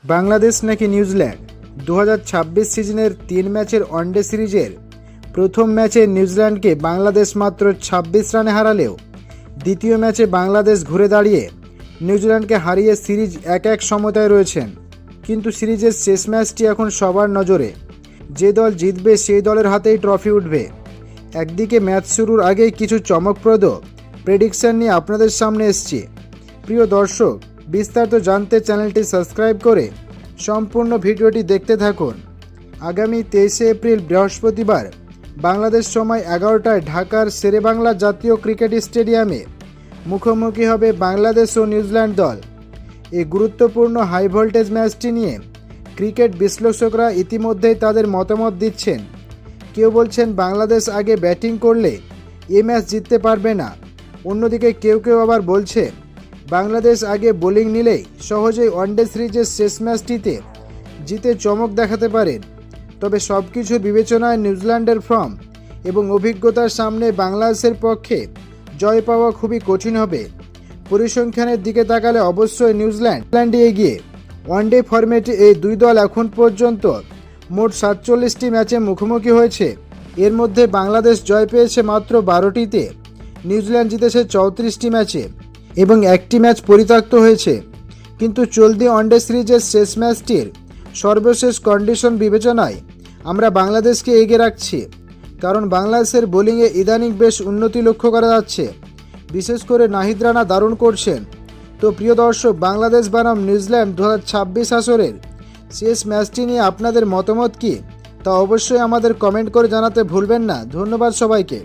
বাংলাদেশ নাকি নিউজিল্যান্ড 2026 সিজনের 3 ম্যাচের ওয়ানডে সিরিজের প্রথম ম্যাচে নিউজিল্যান্ডকে বাংলাদেশ মাত্র 26 রানে হারালেও দ্বিতীয় ম্যাচে বাংলাদেশ ঘুরে দাঁড়িয়ে নিউজিল্যান্ডকে হারিয়ে সিরিজ 1-1 সমতায় রয়েছেন। কিন্তু সিরিজের শেষ ম্যাচটি এখন সবার নজরে। যে দল জিতবে সেই দলের হাতেই ট্রফি উঠবে। একদিকে ম্যাচ শুরুর আগেই কিছু চমকপ্রদ প্রেডিকশন নিয়ে আপনাদের সামনে এসেছি। প্রিয় দর্শক, বিস্তারিত জানতে চ্যানেলটি সাবস্ক্রাইব করে সম্পূর্ণ ভিডিওটি দেখতে থাকুন। আগামী 23 এপ্রিল বৃহস্পতিবার বাংলাদেশ সময় 11টায় ঢাকার শেরেবাংলা জাতীয় ক্রিকেট স্টেডিয়ামে মুখোমুখি হবে বাংলাদেশ ও নিউজিল্যান্ড দল। এই গুরুত্বপূর্ণ হাই ভোল্টেজ ম্যাচটি নিয়ে ক্রিকেট বিশ্লেষকরা ইতিমধ্যেই তাদের মতামত দিচ্ছেন। কেউ বলছেন বাংলাদেশ আগে ব্যাটিং করলে এই ম্যাচ জিততে পারবে না। অন্যদিকে কেউ আবার বলছে বাংলাদেশ আগে বোলিং নিলেই সহজেই ওয়ানডে সিরিজের শেষ ম্যাচটিতে জিতে চমক দেখাতে পারেন। তবে সব কিছুর বিবেচনায় নিউজিল্যান্ডের ফর্ম এবং অভিজ্ঞতার সামনে বাংলাদেশের পক্ষে জয় পাওয়া খুবই কঠিন হবে। পরিসংখ্যানের দিকে তাকালে অবশ্যই নিউজিল্যান্ডে এগিয়ে। ওয়ানডে ফরম্যাটে এই দুই দল এখন পর্যন্ত মোট 47টি ম্যাচে মুখোমুখি হয়েছে। এর মধ্যে বাংলাদেশ জয় পেয়েছে মাত্র 12টিতে, নিউজিল্যান্ড জিতেছে 34টি ম্যাচে এবং একটি ম্যাচ পরিত্যক্ত হয়েছে। কিন্তু চলতি ওয়ানডে সিরিজের শেষ ম্যাচটির সর্বশেষ কন্ডিশন বিবেচনায় আমরা বাংলাদেশকে এগিয়ে রাখছি, কারণ বাংলাদেশের বোলিংয়ে ইদানিং বেশ উন্নতি লক্ষ্য করা যাচ্ছে। বিশেষ করে নাহিদ রানা দারুণ করছেন। তো প্রিয় দর্শক, বাংলাদেশ বনাম নিউজিল্যান্ড 2026 আসরের শেষ ম্যাচটি নিয়ে আপনাদের মতামত কী তা অবশ্যই আমাদের কমেন্ট করে জানাতে ভুলবেন না। ধন্যবাদ সবাইকে।